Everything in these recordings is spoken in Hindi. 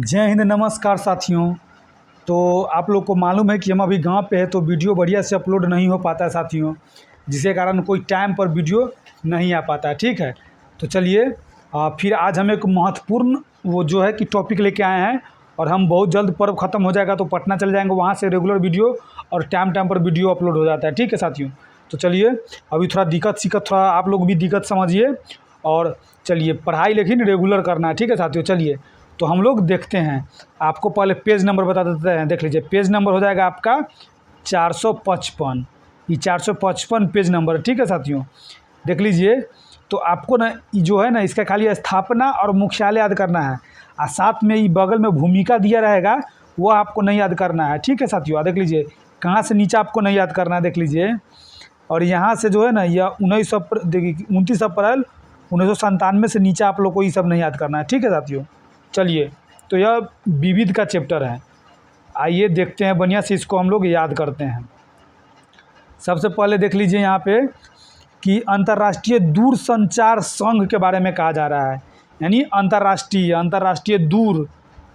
जय हिंद, नमस्कार साथियों। तो आप लोग को मालूम है कि हम अभी गांव पे हैं, तो वीडियो बढ़िया से अपलोड नहीं हो पाता है साथियों, जिसके कारण कोई टाइम पर वीडियो नहीं आ पाता है। ठीक है, तो चलिए फिर आज हम एक महत्वपूर्ण वो जो है कि टॉपिक लेके आए हैं। और हम बहुत जल्द पर्व ख़त्म हो जाएगा तो पटना चले जाएंगे, वहाँ से रेगुलर वीडियो और टाइम टाइम पर वीडियो अपलोड हो जाता है। ठीक है साथियों, तो चलिए अभी थोड़ा दिक्कत थोड़ा आप लोग भी दिक्कत समझिए और चलिए पढ़ाई लेकिन रेगुलर करना है। ठीक है साथियों, चलिए तो हम लोग देखते हैं। आपको पहले पेज नंबर बता देते हैं, देख लीजिए। पेज नंबर हो जाएगा आपका 455। ये 455 पेज नंबर। ठीक है साथियों, देख लीजिए। तो आपको ना जो है ना, इसका खाली स्थापना और मुख्यालय याद करना है, और साथ में ये बगल में भूमिका दिया रहेगा, वो आपको नहीं याद करना है। ठीक है साथियों, देख लीजिए कहाँ से नीचे आपको नहीं याद करना है, देख लीजिए। और यहाँ से जो है ना, यह 29 अप्रैल 1997 से नीचे आप लोग को ये सब नहीं याद करना है। ठीक है साथियों, चलिए तो यह विविध का चैप्टर है। आइए देखते हैं बढ़िया से, इसको हम लोग याद करते हैं। सबसे पहले देख लीजिए यहाँ पे कि अंतर्राष्ट्रीय दूरसंचार संघ के बारे में कहा जा रहा है। यानी अंतर्राष्ट्रीय दूर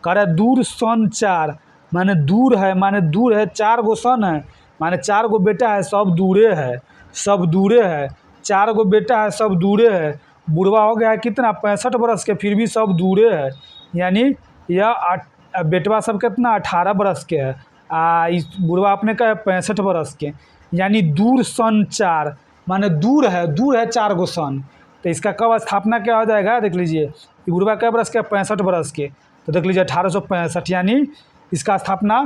कर दूर संचार, माने दूर है, माने दूर है, 4 गो सन है, माने 4 गो बेटा है, सब दूरे है, सब दूरे है। 4 गो बेटा है, सब दूरे है। बुढ़वा हो गया है कितना, 65 बरस के, फिर भी सब दूरे है। यानी यह बेटवा सब कितना, 18 बरस के है, इस बुढ़वा अपने का है 65 बरस के। यानी दूर संचार माने दूर है 4 गो सन। तो इसका कब स्थापना क्या हो जाएगा, देख लीजिए। बुढ़वा कै बरस के, 65 बरस के, तो देख लीजिए 1865। यानी इसका स्थापना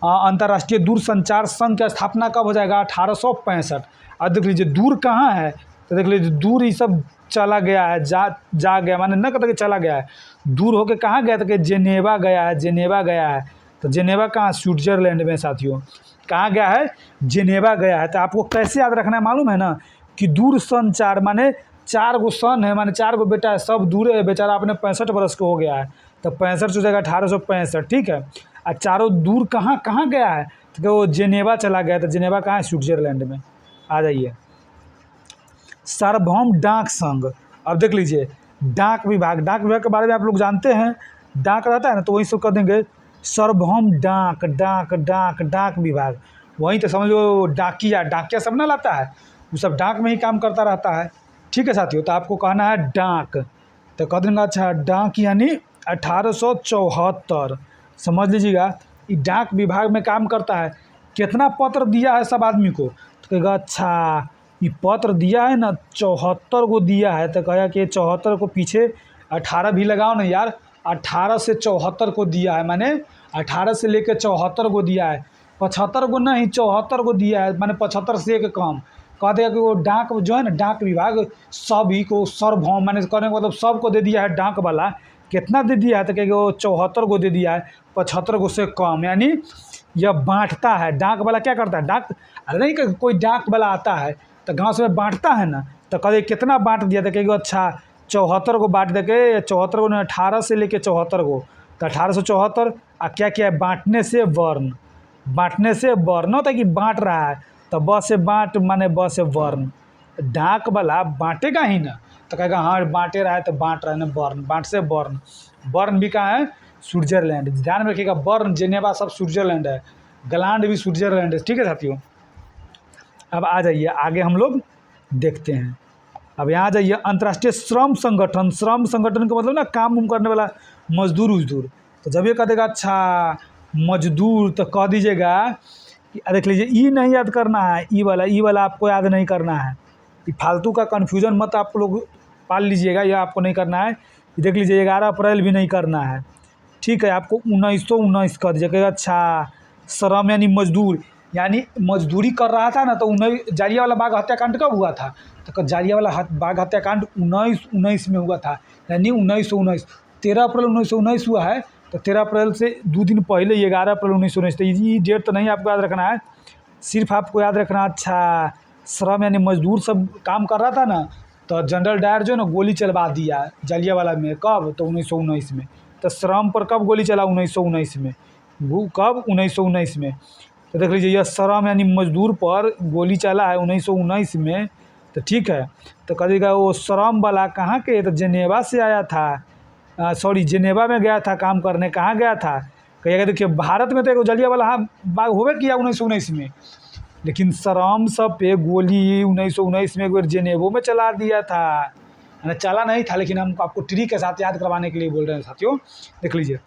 अंतर्राष्ट्रीय दूरसंचार संघ की स्थापना कब हो जाएगा, 1865। अब देख लीजिए दूर कहाँ है, तो देख लीजिए दूर ये सब चला गया है, जा गया, माने न कहते कि चला गया है। दूर होके कहाँ गया था कि जेनेवा गया है, जेनेवा गया है। तो जेनेवा कहाँ, स्विट्जरलैंड में साथियों। कहाँ गया है, जेनेवा गया है। तो आपको कैसे याद रखना है मालूम है ना, कि दूर संचार माने 4 गो सन है, माने 4 गो बेटा है, सब दूर है। बेचारा अपने 65 बरस का हो गया है, तो 65 से हो जाएगा 1865। ठीक है, और चारों दूर कहाँ कहाँ गया है, तो वो जेनेवा चला गया। तो जेनेवा कहाँ है, स्विट्जरलैंड में। आ जाइए सार्वभौम डाक संघ। अब देख लीजिए डाक विभाग के बारे में आप लोग जानते हैं। डाक रहता है ना, तो वही सब कर देंगे सार्वभौम डाक विभाग। वहीं तो समझ लो डाकिया सब ना लाता है, वो सब डाक में ही काम करता रहता है। ठीक है साथियों, तो आपको कहना है डाक, तो कह देंगे अच्छा डाक यानी 1874। समझ लीजिएगा, ये डाक विभाग में काम करता है। कितना पत्र दिया है सब आदमी को, तो कहेगा अच्छा ये पत्र दिया है ना 74 को दिया है। तो कहा कि 74 को पीछे 18 भी लगाओ ना यार, 18 से 74 को दिया है, माने 18 से लेकर 74 को दिया है। 75 को नहीं, 74 को दिया है, माने 75 से एक कम। कह देगा कि वो डाक जो है ना, डाक विभाग सभी को सार्वभौम, माने कहने का मतलब सबको दे दिया है डाक वाला। कितना दे दिया है, तो कहेगा वो 74 को दे दिया है, 75 को से कम। यानी यह बांटता है। डाक वाला क्या करता है, डाक नहीं कि कोई डाक वाला आता है तो गाँव से बांटता है ना, तो कहे कितना बांट दिया, तो कहेगा अच्छा 74 को बांट देके, 74 को 18 से लेके 74 को, तो 1874। और क्या किया है, बांटने से वर्ण, बांटने से वर्ण होता है कि बांट रहा है, तो ब से बांट माने ब से वर्ण। डाक वाला बांटेगा ही ना, तो कहेगा हाँ बांटे रहा है, तो बांट रहा है ना वर्ण, बांट से वर्ण। वर्ण भी कहाँ है, स्विट्जरलैंड। ध्यान में रखिएगा, वर्ण जेनेवा सब स्विट्जरलैंड है, गलांड भी स्विट्जरलैंड है। ठीक है साथियों, अब आ जाइए आगे हम लोग देखते हैं। अब यहाँ जाइए अंतर्राष्ट्रीय श्रम संगठन। श्रम संगठन का मतलब ना काम उम करने वाला, मजदूर उजदूर। तो जब ये कह देगा अच्छा मजदूर, तो कह दीजिएगा कि देख लीजिए ई नहीं याद करना है, ई वाला आपको याद नहीं करना है। ये फालतू का कन्फ्यूजन मत आप लोग पाल लीजिएगा, यह आपको नहीं करना है। देख लीजिए 11 अप्रैल भी नहीं करना है। ठीक है, आपको 1919 कर दीजिएगा। अच्छा श्रम यानी मजदूर, यानी मजदूरी कर रहा था ना, तो जालियांवाला बाग हत्याकांड कब हुआ था, तो जालियांवाला बाग हत्याकांड 1919 में हुआ था। यानी 1919, 13 अप्रैल 1919 हुआ है, तो 13 अप्रैल से 2 दिन पहले 11 अप्रैल 1919। तो ये डेट तो नहीं आपको याद रखना है, सिर्फ आपको याद रखना अच्छा श्रम यानी मजदूर सब काम कर रहा था ना, तो जनरल डायर जो है ना गोली चलवा दिया जालियांवाला में। कब, तो 1919 में। तो श्रम पर कब गोली चला, 1919 में। वो कब, 1919 में। तो देख लीजिए यह श्रम यानी मजदूर पर गोली चला है 1919 में। तो ठीक है, तो कहेगा वो श्रम वाला कहाँ के, तो जेनेवा से आया था। सॉरी जेनेवा में गया था काम करने। कहाँ गया था? कहिएगा देखिए भारत में तो एगो जलियांवाला बाग होबे किया 1919 में, लेकिन शरम सब पे गोली 1919 में एक बार जेनेवो में चला दिया था। मैंने चला नहीं था, लेकिन हम आपको ट्रिक के साथ याद करवाने के लिए बोल रहे हैं साथियों। देख लीजिए,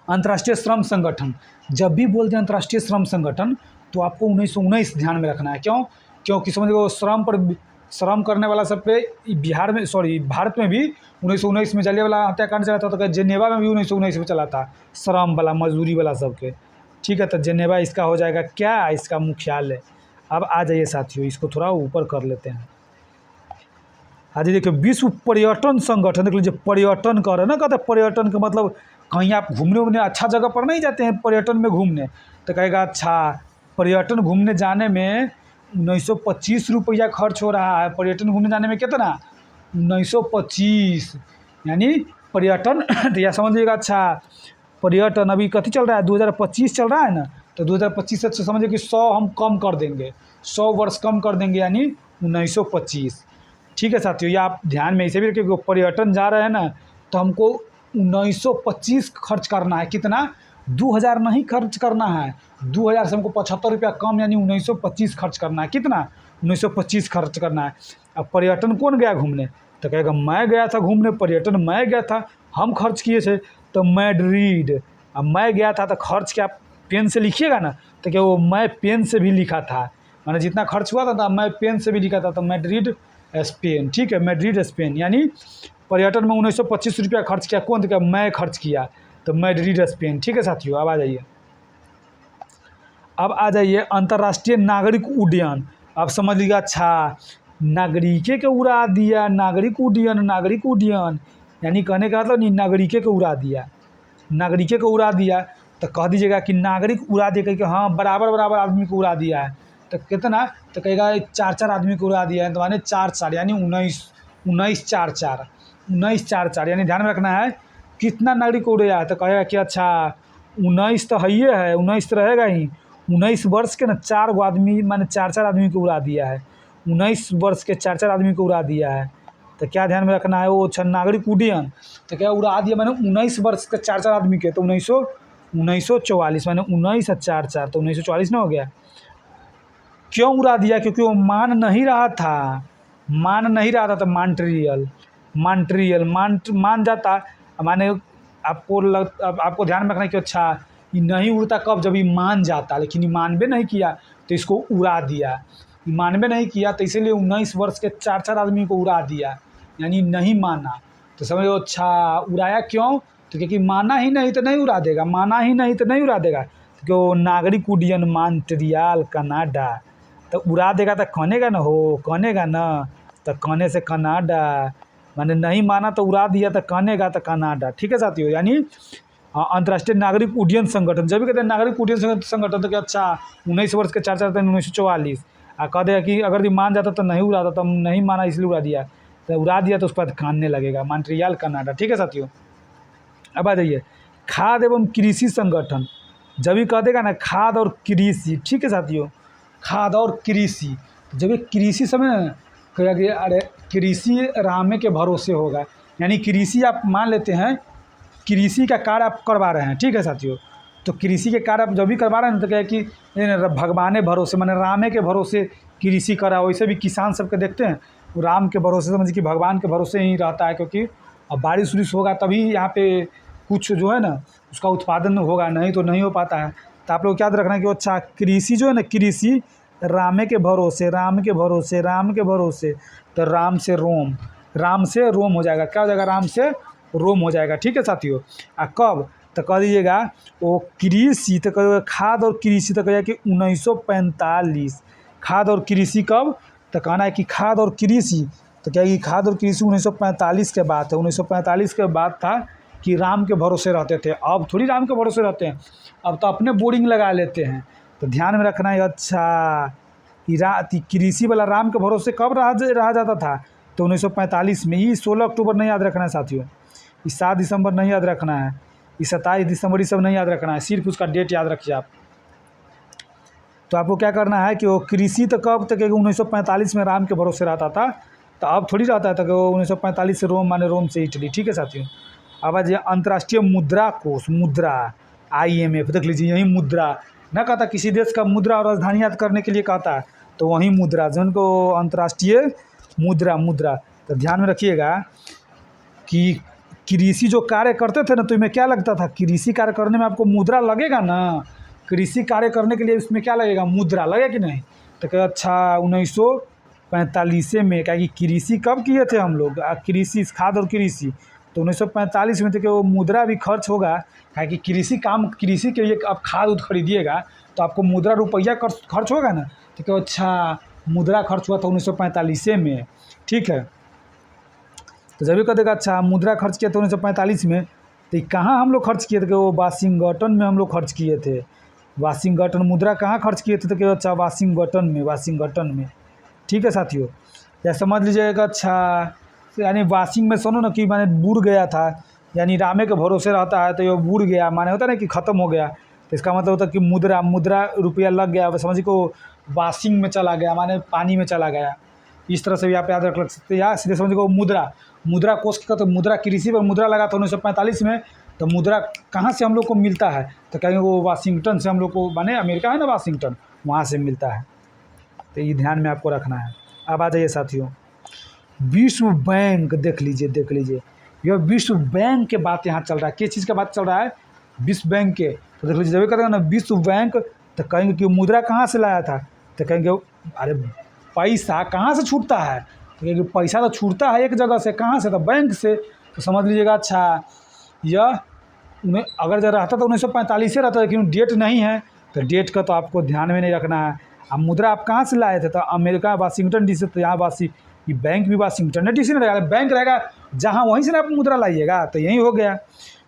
अंतर्राष्ट्रीय श्रम संगठन, जब भी बोलते हैं अंतर्राष्ट्रीय श्रम संगठन तो आपको 1919 ध्यान में रखना है। क्यों? क्योंकि समझो श्रम करने वाला सब पे बिहार में सॉरी भारत में भी 1919 में जलियांवाला हत्याकांड चला था, तो जेनेवा में भी 1919 में चला था श्रम वाला, मजदूरी वाला सबके। ठीक है, तो जेनेवा इसका हो जाएगा क्या? इसका मुख्यालय। अब आ जाइए साथियों, इसको थोड़ा ऊपर कर लेते हैं। हाँ जी, देखिए विश्व पर्यटन संगठन, देख लीजिए पर्यटन कर रहे ना, कहते पर्यटन का मतलब कहीं आप घूमने उमने अच्छा जगह पर नहीं जाते हैं पर्यटन में घूमने, तो कहेगा अच्छा पर्यटन घूमने जाने में 1925 रुपया खर्च हो रहा है। पर्यटन घूमने जाने में कितना? 1925, यानी पर्यटन तो यह समझिएगा अच्छा पर्यटन अभी कथी चल रहा है? 2025 चल रहा है ना, तो 2025 से समझिए कि 100 हम कम कर देंगे, 100 वर्ष कम कर देंगे, यानी 1925। ठीक है साथियों, ये आप ध्यान में इसे भी रखिए, पर्यटन जा रहे हैं ना तो हमको 1925 खर्च करना है। कितना? 2000 नहीं खर्च करना है, 2000 से हमको 75 रुपया कम, यानी 1925 खर्च करना है। कितना? 1925 खर्च करना है। अब पर्यटन कौन गया घूमने? तो कहेगा मैं गया था घूमने, पर्यटन मैं गया था, हम खर्च किए थे तो मैड्रिड। अब मैं गया था तो खर्च क्या पेन से लिखिएगा ना, तो क्या वो मैं पेन से भी लिखा था, मैंने जितना खर्च हुआ था मैं पेन से भी लिखा था, तो मैड्रिड स्पेन। ठीक है, मैड्रिड स्पेन, यानी पर्यटन में 1925 रुपया खर्च किया। कौन? तो मैं खर्च किया, तो मैड्रिड स्पेन। ठीक है साथियों, अब आ जाइए अंतर्राष्ट्रीय नागरिक उड्डयन। अब समझ लीजिए अच्छा नागरिके के उड़ा दिया, नागरिक उड्डयन यानी कहने का मतलब नहीं नागरिके के उड़ा दिया, नागरिके को उड़ा दिया, तो कह दीजिएगा कि नागरिक उड़ा दिया, कि हाँ बराबर आदमी को उड़ा दिया है। तो कितना? तो कहेगा 4 आदमी को उड़ा दिया है, तो माने 4 यानी 19 यानी ध्यान में रखना है कितना नागरिक को उड़ाया है। तो कहेगा कि अच्छा 19 तो है 19 तो रहेगा ही, 19 वर्ष के ना 4 आदमी माने 4 आदमी को उड़ा दिया है, 19 वर्ष के 4 आदमी को उड़ा दिया है। तो क्या ध्यान में रखना है? वो अच्छा नागरिक उड्डयन, तो क्या उड़ा दिया मैंने 19 वर्ष के 4 आदमी के, तो 1944 मैंने 19 और 4 तो 1944 ना हो गया। क्यों उड़ा दिया? क्योंकि वो मान नहीं रहा था तो मान जाता, माने आपको ध्यान में रखना है कि अच्छा ये नहीं उड़ता कब? जब ये मान जाता, लेकिन ये मानबे नहीं किया तो इसको उड़ा दिया। मानबे नहीं किया तो इसीलिए 19 वर्ष के 4 आदमी को उड़ा दिया, यानी नहीं माना। तो समझो अच्छा उड़ाया क्यों? तो क्योंकि माना ही नहीं तो नहीं उड़ा देगा, क्योंकि वो नागरिक उड्डयन मॉन्ट्रियल कनाडा, तो उड़ा देगा तो कनेगा ना, तो कने से कनाडा, माने नहीं माना तो उड़ा दिया तो कनेगा तो कनाडा। ठीक है साथियों, यानी अंतर्राष्ट्रीय नागरिक उड्डयन संगठन, जब भी कहते हैं नागरिक उड्डयन संगठन तो क्या अच्छा 19 वर्ष के 4 तो 1944, कह देगा कि अगर ये मान जाता तो नहीं उड़ाता, तो नहीं माना इसलिए उड़ा दिया, तो उड़ा दिया तो उसके बाद कानने लगेगा, मॉन्ट्रियल कनाडा। ठीक है साथियों, अब आ जाइए खाद्य एवं कृषि संगठन, जब भी कह देगा ना खाद्य और कृषि। ठीक है साथियों, खाद्य और कृषि, जब ये कृषि समय कहा गया अरे कृषि रामे के भरोसे होगा, यानी कृषि आप मान लेते हैं कृषि का कार्य आप करवा रहे हैं। ठीक है साथियों, तो कृषि के कार्य आप जब भी करवा रहे हैं तो क्या है कि भगवान भरोसे माने रामे के भरोसे कृषि करा। वैसे भी किसान सबके देखते हैं राम के भरोसे, समझिए कि भगवान के भरोसे ही रहता है, क्योंकि अब बारिश उरिश होगा तभी यहाँ पे कुछ जो है ना उसका उत्पादन होगा, नहीं तो नहीं हो पाता है। तो आप लोग याद रखना कि अच्छा कृषि जो है ना, कृषि रामे के भरोसे, राम के भरोसे, तो राम से रोम हो जाएगा। क्या हो जाएगा? राम से रोम हो जाएगा। ठीक है साथियों, कब? तो कह दीजिएगा वो कृषि, तो कह खाद और कृषि, तो कहेगा कि 1945। खाद और कृषि कब? तो कहना है कि खाद और कृषि, तो क्या कि खाद और कृषि 1945 के बाद है। 1945 के बाद था कि राम के भरोसे रहते थे, अब थोड़ी राम के भरोसे रहते हैं, अब तो अपने बोरिंग लगा लेते हैं। तो ध्यान में रखना है अच्छा कृषि वाला राम के भरोसे कब रहा जाता था? तो 1945 में ही। 16 अक्टूबर नहीं याद रखना है साथियों, इस 7 दिसंबर नहीं याद रखना है, इस 27 दिसंबर ये सब नहीं याद रखना है, सिर्फ उसका डेट याद रखिए आप। तो आपको क्या करना है कि वो कृषि तो कब तक 1945 में राम के भरोसे रहता था, तो अब थोड़ी रहता है, तो 1945 से रोम माने रोम से इटली। ठीक है साथियों, अब आ जाइए अंतर्राष्ट्रीय मुद्रा कोष, मुद्रा IMF, देख लीजिए यही मुद्रा ना कहता, किसी देश का मुद्रा और राजधानी याद करने के लिए कहता है तो वही मुद्रा, जिनको अंतर्राष्ट्रीय मुद्रा, मुद्रा। तो ध्यान में रखिएगा कि कृषि जो कार्य करते थे ना, तो इनमें क्या लगता था, कृषि कार्य करने में आपको मुद्रा लगेगा ना, कृषि कार्य करने के लिए इसमें क्या लगेगा, मुद्रा लगेगा कि नहीं। तो क्या अच्छा 1945 में, क्या कि कृषि कब किए थे हम लोग, कृषि खाद और कृषि, तो 1945 में थे कि वो मुद्रा भी खर्च होगा, क्या कि कृषि के लिए आप खाद उद खरीदिएगा तो आपको मुद्रा रुपया खर्च होगा ना। तो क्या अच्छा मुद्रा खर्च हुआ था 1945 में, ठीक है। तो जब भी कह देगा अच्छा मुद्रा खर्च किया था 1945 में, तो कहाँ हम लोग खर्च किए थे, कि वो वाशिंगटन में हम लोग खर्च किए थे। वाशिंगटन मुद्रा कहाँ खर्च किए थे, तो कि अच्छा वाशिंगटन में, ठीक है साथियों। या समझ लीजिएगा अच्छा, यानी वाशिंग में सुनो ना कि माने बुड़ गया था, यानी रामे के भरोसे रहता है तो ये बुड़ गया, माने होता है ना कि ख़त्म हो गया, तो इसका मतलब होता है कि मुद्रा रुपया लग गया, समझ को वाशिंग में चला गया, माने पानी में चला गया। इस तरह से भी आप याद रख सकते हैं, या सीधे समझ को मुद्रा कोष का, तो मुद्रा कृषि पर मुद्रा लगा था 1945 में। तो मुद्रा कहाँ से हम लोग को मिलता है, तो कहेंगे वो वाशिंगटन से हम लोग को, माने अमेरिका है ना वाशिंगटन, वहाँ से मिलता है। तो ये ध्यान में आपको रखना है। अब आ जाइए साथियों, विश्व बैंक देख लीजिए यह विश्व बैंक के बात यहाँ चल रहा है। किस चीज़ का बात चल रहा है, विश्व बैंक के। तो देख लीजिए, जब करेंगे ना विश्व बैंक, तो कहेंगे कि मुद्रा कहाँ से लाया था, तो कहेंगे अरे पैसा कहाँ से छूटता है, तो कहेंगे पैसा तो छूटता है एक जगह से, कहाँ से, तो बैंक से। तो समझ लीजिएगा अच्छा, यह अगर जब रहता तो 1945 से रहता, लेकिन डेट नहीं है, तो डेट का तो आपको ध्यान में नहीं रखना है। अब मुद्रा आप कहाँ से लाए थे, तो अमेरिका वाशिंगटन DC, तो यहाँ ये बैंक भी वाशिंगटन DC में रहेगा, बैंक रहेगा जहाँ, वहीं से ना आप मुद्रा लाइएगा, तो यही हो गया।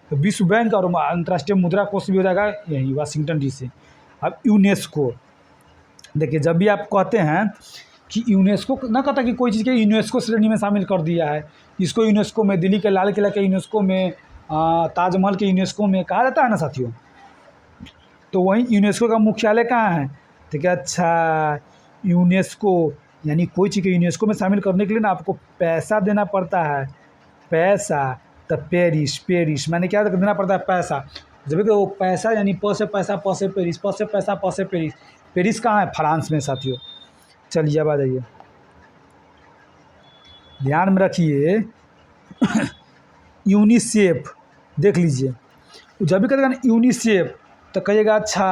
तो विश्व बैंक और अंतर्राष्ट्रीय मुद्रा कोष भी हो जाएगा यही वाशिंगटन DC। अब यूनेस्को, देखिए जब भी आप कहते हैं कि यूनेस्को, ना कहता कि कोई चीज़ के यूनेस्को श्रेणी में शामिल कर दिया है, इसको यूनेस्को में, दिल्ली के लाल किला के यूनेस्को में, ताजमहल के यूनेस्को में कहा जाता है ना साथियों। तो वहीं यूनेस्को का मुख्यालय कहाँ है, तो क्या अच्छा यूनेस्को, यानी कोई चीज़ के यूनेस्को में शामिल करने के लिए ना आपको पैसा देना पड़ता है, पैसा। तो पेरिस मैंने क्या देना पड़ता है, पैसा। जब कि वो पैसा यानी प से पैसा, प से पेरिस, प से पैसा, प से पेरिस। पेरिस कहाँ है, फ्रांस में साथियों। चलिए अब आ जाइए, ध्यान में रखिए यूनिसेफ देख लीजिए। जब भी कहेगा ना यूनिसेफ, तो कहिएगा अच्छा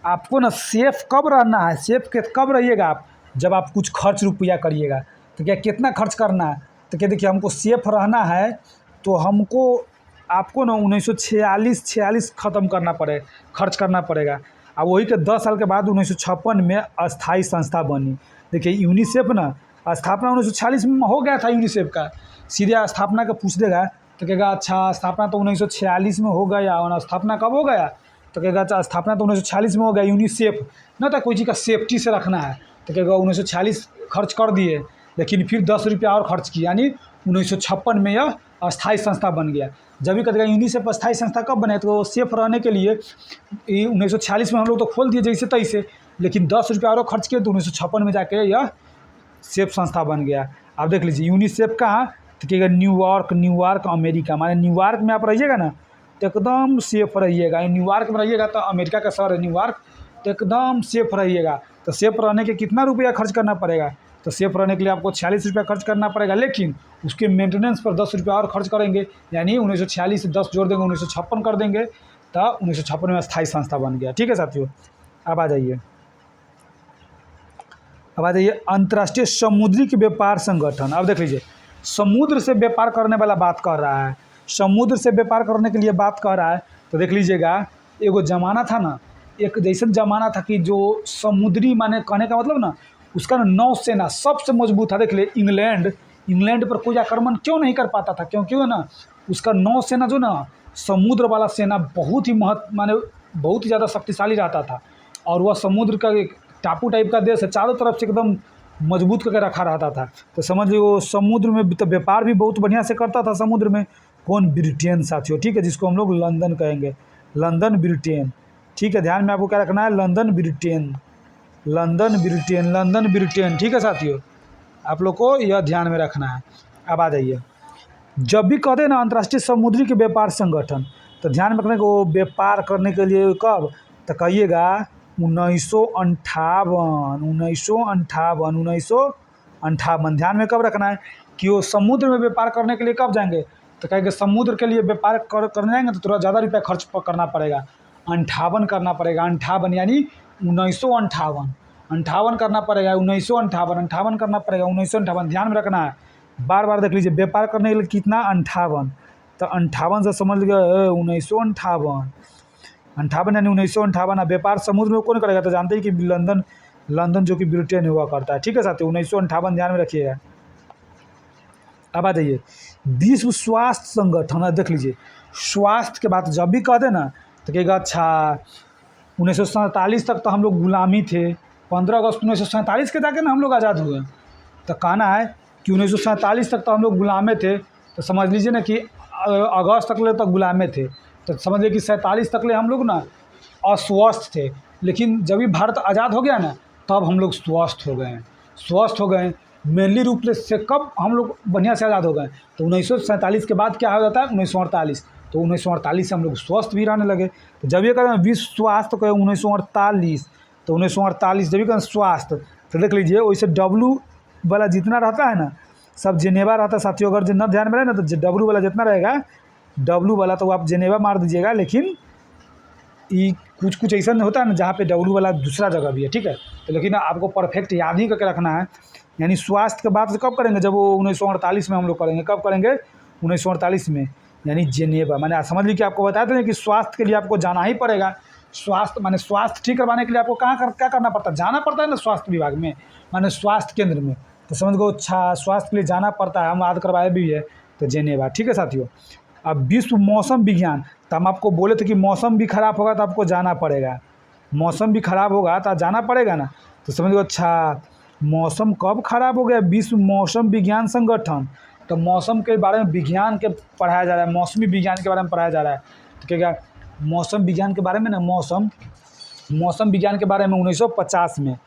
आपको ना सेफ कब रहना है, सेफ के कब रहिएगा आप, जब आप कुछ खर्च रुपया करिएगा। तो क्या कितना खर्च करना है, तो क्या देखिए हमको सेफ रहना है, तो आपको ना 1946 ख़त्म करना पड़ेगा, खर्च करना पड़ेगा। अब वही के 10 साल के बाद 1956 में अस्थाई संस्था बनी। देखिए यूनिसेफ ना स्थापना 1946 में हो गया था यूनिसेफ का, सीधे स्थापना का पूछ देगा तो कहेगा अच्छा स्थापना तो 1946 में हो गया, और स्थापना कब हो गया, तो कहेगा अच्छा स्थापना तो 1946 में हो गया। यूनिसेफ ना था कोई चीज़ का सेफ्टी से रखना है, तो कहेगा 1946 खर्च कर दिए, लेकिन फिर 10 रुपया और खर्च किया, यानी 1956 में यह अस्थाई संस्था बन गया। जब भी कहेगा यूनिसेफ अस्थाई संस्था कब बने, तो सेफ रहने के लिए 1946 में हम लोग तो खोल दिए जैसे तैसे, लेकिन 10 रुपया और खर्च किए तो 1956 में जाके यह सेफ संस्था बन गया। आप देख लीजिए यूनिसेफ कहाँ, तो कहेगा न्यूयॉर्क अमेरिका, माने न्यूयॉर्क में आप रहिएगा ना तो एकदम सेफ रहिएगा। न्यूयॉर्क में रहिएगा तो अमेरिका का शहर है न्यूयॉर्क, तो एकदम सेफ रहिएगा। तो सेफ रहने के कितना रुपया खर्च करना पड़ेगा, तो सेफ रहने के लिए आपको 46 रुपया खर्च करना पड़ेगा, लेकिन उसके मेंटेनेंस पर 10 रुपया और खर्च करेंगे, यानी 1946 से 10 जोड़ देंगे 1956 कर देंगे, तो 1956 में अस्थाई संस्था बन गया। ठीक है साथियों, अब आ जाइए अंतर्राष्ट्रीय समुद्री व्यापार संगठन। अब देख लीजिए समुद्र से व्यापार करने वाला बात कर रहा है, समुद्र से व्यापार करने के लिए बात कर रहा है। तो देख लीजिएगा एगो ज़माना था ना, एक जैसा ज़माना था कि जो समुद्री, माने कहने का मतलब ना उसका नौसेना सबसे मजबूत था। देख ले इंग्लैंड पर कोई आक्रमण क्यों नहीं कर पाता था, क्योंकि वो ना उसका नौसेना जो ना समुद्र वाला सेना बहुत ही माने बहुत ही ज़्यादा शक्तिशाली रहता था, और वह समुद्र का एक टापू टाइप का देश है, चारों तरफ से एकदम मजबूत करके रखा रहता था। तो समझ लो वो समुद्र में तो व्यापार भी बहुत बढ़िया से करता था समुद्र में। कौन, ब्रिटेन साथियों, ठीक है, जिसको हम लोग लंदन कहेंगे, लंदन ब्रिटेन। ठीक है, ध्यान में आपको क्या रखना है, लंदन ब्रिटेन, ठीक है साथियों, आप लोग को यह ध्यान में रखना है। अब आ जाइए जब भी कहते हैं ना अंतर्राष्ट्रीय समुद्री के व्यापार संगठन, तो ध्यान में रखना कि वो व्यापार करने के लिए कब, तो कहिएगा 1958, 1958, 1958। ध्यान में कब रखना है कि वो समुद्र में व्यापार करने के लिए कब जाएंगे, तो कहेंगे समुद्र के लिए व्यापार करने जाएंगे तो थोड़ा ज़्यादा रुपया खर्च करना पड़ेगा, 58 करना पड़ेगा। 58 यानी 1958, 58 करना पड़ेगा, 1958, 58 करना पड़ेगा, 1958। ध्यान में रखना है, बार बार देख लीजिए, व्यापार करने के लिए कितना 58, तो 58 से समझ गए 1958, 58 यानी 1958। व्यापार समुद्र में कौन करेगा, तो जानते ही कि लंदन, लंदन जो कि ब्रिटेन हुआ करता है। ठीक है साथियों, 1958 ध्यान में रखिएगा। अब आ जाइए विश्व स्वास्थ्य संगठन है, देख लीजिए स्वास्थ्य के बात जब भी कह दे ना तो कहेगा अच्छा 1947 तक तो हम लोग गुलामी थे, 15 अगस्त 1947 के जाके ना हम लोग आज़ाद हुए, तो कहना है कि 1947 तक तो हम लोग गुलामे थे, तो समझ लीजिए ना कि अगस्त तक ले तक गुलामे थे, तो समझिए कि 47 तक ले हम लोग ना अस्वस्थ थे, लेकिन जब भी भारत आज़ाद हो गया ना तब हम लोग स्वस्थ हो गए हैं, स्वस्थ हो गए मेनली रूप से। कब हम लोग बढ़िया से आज़ाद हो गए, तो 1947 के बाद क्या हो जाता है 1948, तो 1948 से हम लोग स्वस्थ भी रहने लगे। तो जब ये करें विश्व स्वास्थ्य कहें 1948, तो 1948 जब भी करें स्वास्थ्य, तो देख लीजिए वैसे डब्लू वाला जितना रहता है ना सब जेनेवा रहता है साथियों। अगर जितना ध्यान में रहे ना तो डब्लू वाला जितना रहेगा, डब्लू वाला तो आप जेनेवा मार दीजिएगा, लेकिन ये कुछ कुछ ऐसा नहीं होता है ना जहाँ पे डब्लू वाला दूसरा जगह भी है। ठीक है, तो लेकिन आपको परफेक्ट याद ही करके रखना है। यानी स्वास्थ्य के बात कब करेंगे, जब वो 1948 में हम लोग करेंगे, कब करेंगे 1948 में, यानी जेनेवा। मैंने समझ ली कि आपको बताते हैं कि स्वास्थ्य के लिए आपको जाना ही पड़ेगा। स्वास्थ्य माने स्वास्थ्य ठीक करवाने के लिए आपको क्या करना पड़ता है, जाना पड़ता है ना स्वास्थ्य विभाग में, माने स्वास्थ्य केंद्र में। तो समझ गो अच्छा स्वास्थ्य के लिए जाना पड़ता है, हम याद करवाए भी है, तो जेनेवा। ठीक है साथियों। अब विश्व मौसम विज्ञान, तो हम आपको बोले थे कि मौसम भी खराब होगा तो आपको जाना पड़ेगा, मौसम भी खराब होगा तो जाना पड़ेगा ना। तो समझ लो अच्छा मौसम कब खराब हो गया, विश्व मौसम विज्ञान संगठन, तो मौसम के बारे में विज्ञान के पढ़ाया जा रहा है, मौसमी विज्ञान के बारे में पढ़ाया जा रहा है। तो क्या मौसम विज्ञान के बारे में ना, मौसम विज्ञान के बारे में 1950 में।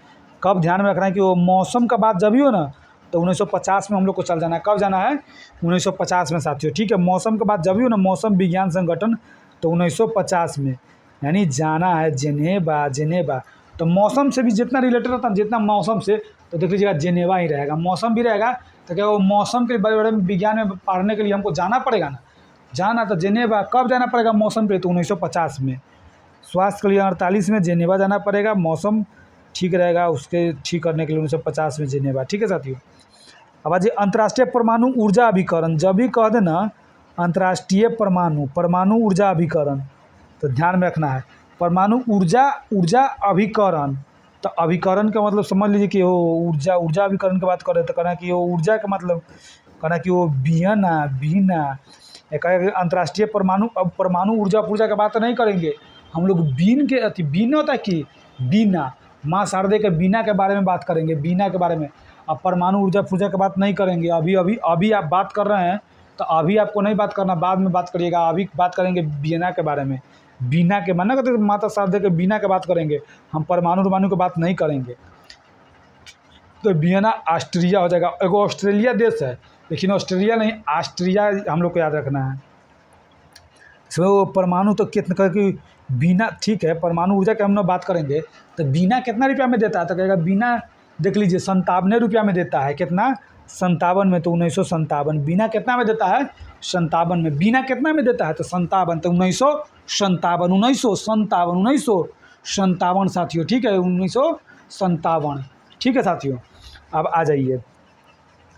कब ध्यान में रखना है कि वो मौसम का बात जब भी हो ना तो 1950 में हम लोग को चल जाना है। कब जाना है 1950 में साथियों। ठीक है, मौसम के बाद जब भी हो ना मौसम विज्ञान संगठन, तो 1950 में, यानी जाना है जेनेवा, जेनेवा। तो मौसम से भी जितना रिलेटेड रहता है, जितना मौसम से, तो देख लीजिएगा जेनेवा ही रहेगा, मौसम भी रहेगा। तो क्या वो मौसम के बारे में विज्ञान में पढ़ने के लिए हमको जाना पड़ेगा ना, जाना तो जेनेवा। कब जाना पड़ेगा मौसम पे, तो 1950 में। स्वास्थ्य के लिए 48 में जेनेवा जाना पड़ेगा, मौसम ठीक रहेगा उसके ठीक करने के लिए 1950 में जेनेवा। ठीक है साथियों। अब आज अंतर्राष्ट्रीय परमाणु ऊर्जा अभिकरण, जब भी कह दे ना अंतर्राष्ट्रीय परमाणु ऊर्जा अभिकरण, तो ध्यान में रखना है परमाणु ऊर्जा अभिकरण। तो अभिकरण का मतलब समझ लीजिए कि वो ऊर्जा अभिकरण की बात कर रहे, तो कहना कि वो ऊर्जा का मतलब कहना कि वो बीना एक अंतर्राष्ट्रीय परमाणु ऊर्जा की बात नहीं करेंगे हम लोग। बीन होता है कि बीना, माँ शारदे के बीना के बारे में बात करेंगे, बीना के बारे में। अब परमाणु ऊर्जा की बात नहीं करेंगे। अभी आप बात कर रहे हैं, तो अभी आपको नहीं बात करना, बाद में बात करिएगा। अभी बात करेंगे बीना के बारे में, बीना के माना करते माता शारदे के बीना के बात करेंगे, हम परमाणु की बात नहीं करेंगे। तो वियना ऑस्ट्रिया हो जाएगा। एगो ऑस्ट्रेलिया देश है, लेकिन ऑस्ट्रेलिया नहीं, ऑस्ट्रिया हम लोग को याद रखना है। इसमें परमाणु तो कितना कि बीना, ठीक है परमाणु ऊर्जा की हम लोग बात करेंगे, तो बीना कितना रुपया में देता है, तो कहेगा बीना देख लीजिए 57 रुपया में देता है। कितना 57 में, तो 1957। बीना कितना में देता है 57 में। बीना कितना में देता है तो 57, तो 1957 साथियों। ठीक है 1957। ठीक है साथियों। अब आ जाइए,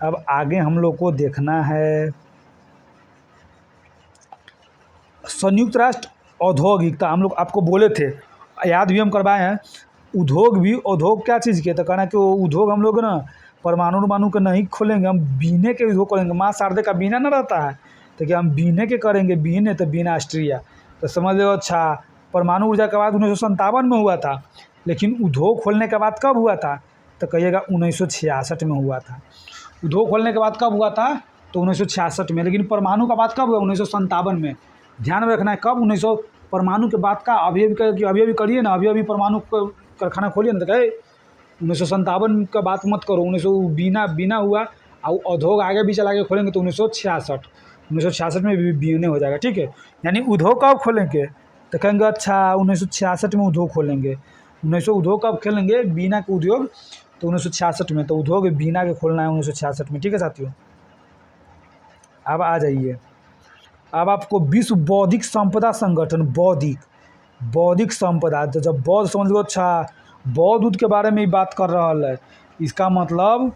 अब आगे हम लोग को देखना है संयुक्त राष्ट्र औद्योगिकता। हम लोग आपको बोले थे, याद भी हम करवाए हैं। उद्योग क्या चीज़ के, तो कहना कि वो उद्योग हम लोग ना परमाणु का नहीं खोलेंगे, हम बीने के उद्योग करेंगे। माँ शारदे का बीना ना रहता है, तो क्या हम बीने के करेंगे, बीने तो बीना ऑस्ट्रिया। तो समझ लो अच्छा परमाणु ऊर्जा का बात 1957 में हुआ था, लेकिन उद्योग खोलने के बाद कब हुआ था, तो कहिएगा 1966 में हुआ था। उद्योग खोलने के बाद कब हुआ था, तो 1966 में। लेकिन परमाणु का बात कब हुआ 1957 में। ध्यान में रखना है कब 1900 परमाणु के बाद का अभी करिए ना, अभी परमाणु कारखाना खोलिए ना, तो कहे 1957 का बात मत करो। 1900 बीना हुआ और उद्योग आगे भी चला के खोलेंगे तो 1966। 1966 में भी बीएनए हो जाएगा, ठीक है। यानी उद्योग कब खोलेंगे, तो कहेंगे अच्छा 1966 में उद्योग खोलेंगे। 1900 उद्योग कब खोलेंगे, बीना के उद्योग, तो 1966 में, तो उद्योग बीना के खोलना है 1966 में, ठीक है साथियों। अब आ जाइए, अब आपको विश्व बौद्धिक संपदा संगठन, बौद्धिक संपदा, तो जब बौद्ध समझ लो, अच्छा बौद्ध के बारे में ही बात कर रहा है, इसका मतलब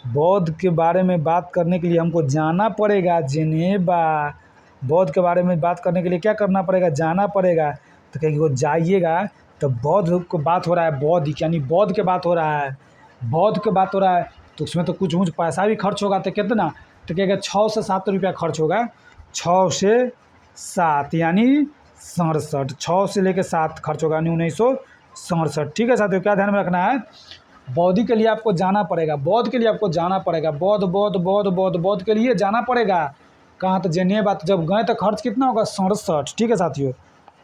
बौद्ध के बारे में बात करने के लिए हमको जाना पड़ेगा जेनेवा। बौद्ध के बारे में बात करने के लिए क्या करना पड़ेगा, जाना पड़ेगा। तो कहेंगे वो जाइएगा, तो बौद्ध को बात हो रहा है, बौद्धिक यानी बौद्ध के बात हो रहा है, बौद्ध के बात हो रहा है, तो उसमें तो कुछ पैसा भी खर्च होगा। तो कितना, तो कहेगा 6 से 7 रुपया खर्च होगा, 6 से 7 यानी 67, 6 से लेकर 7 खर्च होगा, यानी 1967, ठीक है साथियों। क्या ध्यान में रखना है, बौद्ध के लिए आपको जाना पड़ेगा, बौद्ध के लिए आपको जाना पड़ेगा, बौद्ध के लिए जाना पड़ेगा। कहाँ, तो जेनेवा। तो जब गए तो खर्च कितना होगा, 67, ठीक है साथियों।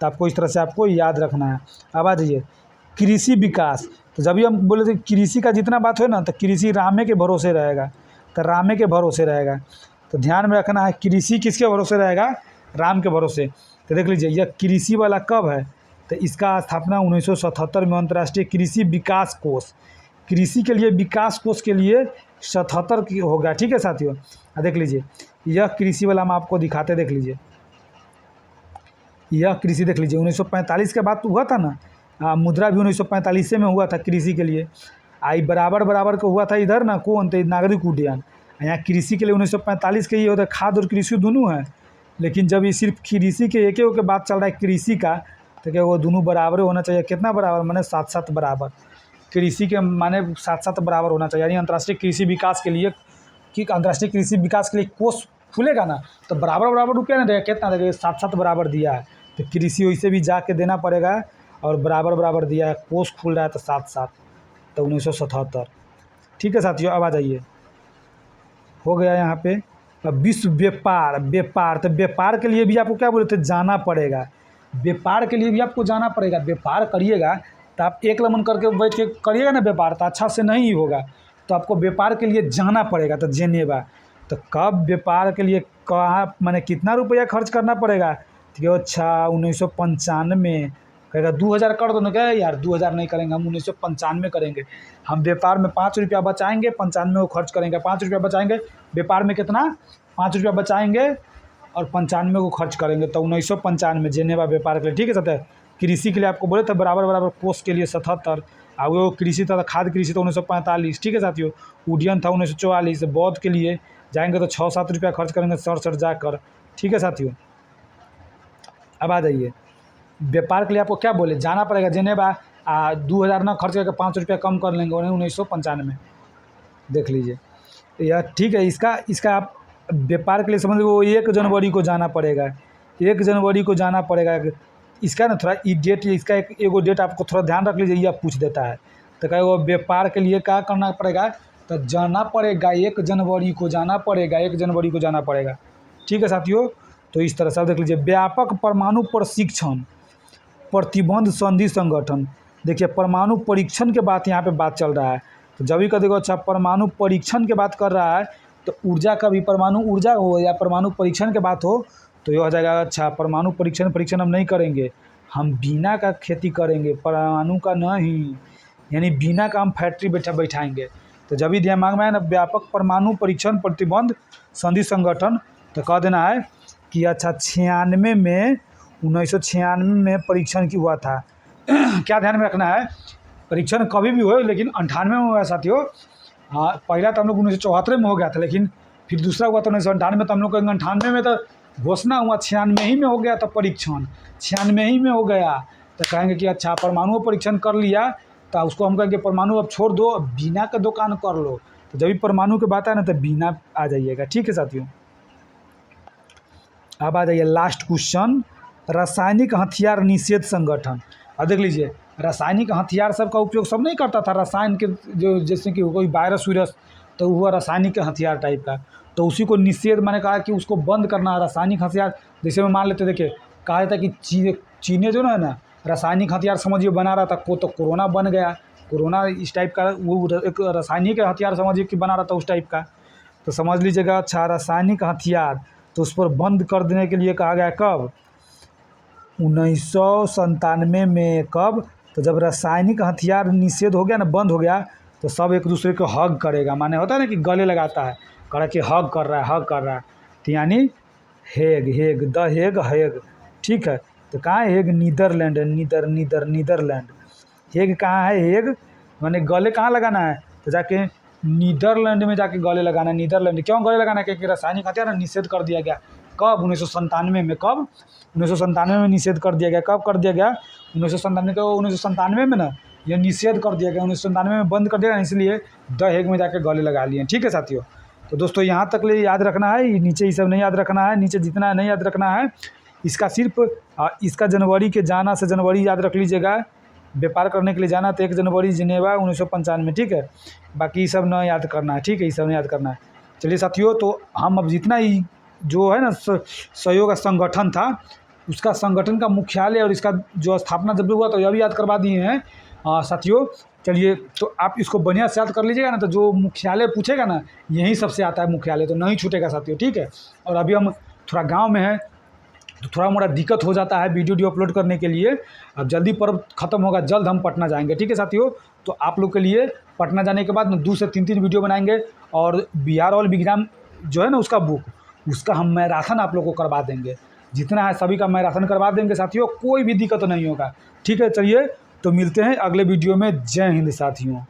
तो आपको इस तरह से आपको याद रखना है। अब आ जाइए कृषि विकास, तो जब भी हम बोले थे कृषि का जितना बात हो ना, तो कृषि रामे के भरोसे रहेगा, तो रामे के भरोसे रहेगा। तो ध्यान में रखना है, कृषि किसके भरोसे रहेगा, राम के भरोसे। तो देख लीजिए यह कृषि वाला कब है, तो इसका स्थापना 1977 में अंतर्राष्ट्रीय कृषि विकास कोष, कृषि के लिए विकास कोष के लिए 77 की होगा, ठीक है साथियों। देख लीजिए यह कृषि वाला हम आपको दिखाते, देख लीजिए यह कृषि, देख लीजिए 1945 के बाद हुआ था ना, मुद्रा भी 1945 में हुआ था कृषि के लिए। आई बराबर को हुआ था इधर ना, कौन तो नागरिक उड्डयन, यहाँ कृषि के लिए 1945 के ये होता है, खाद्य और कृषि दोनों है। लेकिन जब ये सिर्फ कृषि के एक के बात चल रहा है कृषि का, तो क्या वो दोनों बराबर होना चाहिए, कितना बराबर, माने 7-7 बराबर, कृषि के माने 7-7 बराबर होना चाहिए। यानी अंतर्राष्ट्रीय कृषि विकास के लिए, कि अंतर्राष्ट्रीय कृषि विकास के लिए कोष खुलेगा ना, तो बराबर रुपया ना देगा, कितना देगा, 7-7 बराबर दिया है। तो कृषि वैसे भी जाके देना पड़ेगा, और बराबर दिया है, कोष खुल रहा है तो 7-7, तो 1977, ठीक है साथियों। अब आ जाइए, हो गया यहाँ पे विश्व व्यापार, तो व्यापार के लिए भी आपको क्या बोले थे, जाना पड़ेगा, व्यापार के लिए भी आपको जाना पड़ेगा। व्यापार करिएगा तो आप एक लमन करके बैठ के करिएगा ना व्यापार, तो अच्छा से नहीं होगा, तो आपको व्यापार के लिए जाना पड़ेगा, तो जेनेवा। तो कब व्यापार के लिए कहाँ, माने कितना रुपया खर्च करना पड़ेगा, ठीक है। अच्छा 1995, कहेगा 2000 कर दो ना, क्या यार 2000 नहीं करेंगे, हम 1995 करेंगे। हम व्यापार में 5 रुपया बचाएंगे, 95 को खर्च करेंगे, 5 रुपया बचाएंगे, व्यापार में कितना 5 रुपया बचाएंगे और 95 को खर्च करेंगे, तो 1995 जेनेवा व्यापार के लिए, ठीक है सत्य। कृषि के लिए आपको बोले थे बराबर कोष के लिए 77, और वो कृषि था खाद्य कृषि तो 1945, ठीक है साथियों। उड्डयन था 1944, बौद्ध के लिए जाएंगे तो 6-7 रुपया खर्च करेंगे 67 जाकर, ठीक है साथियों। अब आ जाइए व्यापार के लिए आपको क्या बोले, जाना पड़ेगा जेनेवा, 2000 ना खर्च करके 5 रुपया कम कर लेंगे, 1995, देख लीजिए यह, ठीक है। इसका आप व्यापार के लिए समझ लो 1 जनवरी को जाना पड़ेगा, 1 जनवरी को जाना पड़ेगा। इसका ना थोड़ा ई डेट, इसका एगो डेट आपको थोड़ा ध्यान रख लीजिए, यह पूछ देता है। तो कहे वो व्यापार के लिए क्या करना पड़ेगा, तो जाना पड़ेगा 1 जनवरी को जाना पड़ेगा, 1 जनवरी को जाना पड़ेगा, ठीक है साथियों। तो इस तरह से आप देख लीजिए व्यापक परमाणु प्रशिक्षण प्रतिबंध संधि संगठन, देखिए परमाणु परीक्षण के बात यहाँ पे बात चल रहा है। तो जब भी का देखो अच्छा परमाणु परीक्षण की बात कर रहा है, तो ऊर्जा का भी परमाणु ऊर्जा हो या परमाणु परीक्षण की बात हो, तो ये हो जाएगा अच्छा परमाणु परीक्षण हम नहीं करेंगे, हम बीना का खेती करेंगे, परमाणु का नहीं, यानी बीना का हम फैक्ट्री बैठाएंगे। तो जब भी दिमाग में है ना व्यापक परमाणु परीक्षण प्रतिबंध संधि संगठन, तो कह देना है कि अच्छा 96 में 1996 में परीक्षण की हुआ था। क्या ध्यान में रखना है, परीक्षण कभी भी हो, लेकिन 98 में हुआ साथियों। हाँ पहला तो हम लोग 1974 में हो गया था, लेकिन फिर दूसरा हुआ था 1998 में, तो हम लोग 98 में तो घोषणा हुआ, 96 ही में हो गया था परीक्षण, 96 ही में हो गया। तो कहेंगे कि अच्छा परमाणु परीक्षण कर लिया, तो उसको हम कहेंगे परमाणु अब छोड़ दो, अब बीना का दुकान कर लो। तो जब भी परमाणु की बात है ना, तो बीना आ जाइएगा, ठीक है साथियों। अब आ जाइए लास्ट क्वेश्चन, रासायनिक हथियार निषेध संगठन। अब देख लीजिए रासायनिक हथियार सब का उपयोग सब नहीं करता था, रसायन के जो जैसे कि कोई वायरस, तो हुआ रासायनिक हथियार टाइप का, तो उसी को निषेध मैंने कहा कि उसको बंद करना। रासायनिक हथियार जैसे में मान लेते, देखिए कहा जाता है कि चीने जो है ना रासायनिक हथियार समझिए बना रहा था, तो कोरोना बन गया, कोरोना इस टाइप का वो एक रासायनिक हथियार समझिए कि बना रहा था उस टाइप का। तो समझ लीजिएगा अच्छा रासायनिक हथियार, तो उस पर बंद कर देने के लिए कहा गया कब? 1997 में। कब? तो जब रासायनिक हथियार निषेध हो गया ना, बंद हो गया, तो सब एक दूसरे को हग करेगा, माने होता है ना कि गले लगाता है, कह कि हग कर रहा है, हग कर रहा है, तो यानी Hague, Hague, the Hague, Hague, ठीक है। तो कहाँ है हेग? नीदरलैंड है, नीदरलैंड। हेग कहाँ है? हेग माने गले कहाँ लगाना है? तो जाके नीदरलैंड में जाके गले लगाना है। नीदरलैंड क्यों गले लगाना है? क्योंकि रासायनिक हथियार निषेध कर दिया गया। कब? 1997 में। कब? 1997 में निषेध कर दिया गया। कब कर दिया गया? 1997 को। 1997 में ना ये निषेध कर दिया गया, 1997 में बंद कर दिया गया, इसलिए द हेग में जाके गले लगा लिए। ठीक है साथियों, तो दोस्तों यहाँ तक ले याद रखना है, ये नीचे ये सब नहीं याद रखना है, नीचे जितना नहीं याद रखना है इसका सिर्फ इसका जनवरी के जाना से जनवरी याद रख लीजिएगा। व्यापार करने के लिए जाना तो 1 जनवरी जिनेवा 1995, ठीक है। बाकी ये सब ना याद करना है, ठीक है, ये सब नहीं याद करना है। चलिए साथियों, तो हम अब जितना ही जो है ना सहयोग संगठन था, उसका संगठन का मुख्यालय और इसका जो स्थापना जब हुआ तो यह भी याद करवा दिए हैं साथियों। चलिए, तो आप इसको बढ़िया से याद कर लीजिएगा ना, तो जो मुख्यालय पूछेगा ना यहीं सबसे आता है मुख्यालय, तो नहीं छूटेगा साथियों, ठीक है। और अभी हम थोड़ा गाँव में हैं तो थोड़ा मोड़ा दिक्कत हो जाता है वीडियो अपलोड करने के लिए। अब जल्दी पर्व खत्म होगा, जल्द हम पटना जाएंगे, ठीक है साथियों। तो आप लोग के लिए पटना जाने के बाद 2 से 3 वीडियो बनाएंगे, और बिहार ऑल एग्जाम जो है ना उसका बुक, उसका हम मैराथन आप लोग को करवा देंगे, जितना है सभी का मैराथन करवा देंगे साथियों, कोई भी दिक्कत नहीं होगा, ठीक है। चलिए, तो मिलते हैं अगले वीडियो में। जय हिंद साथियों।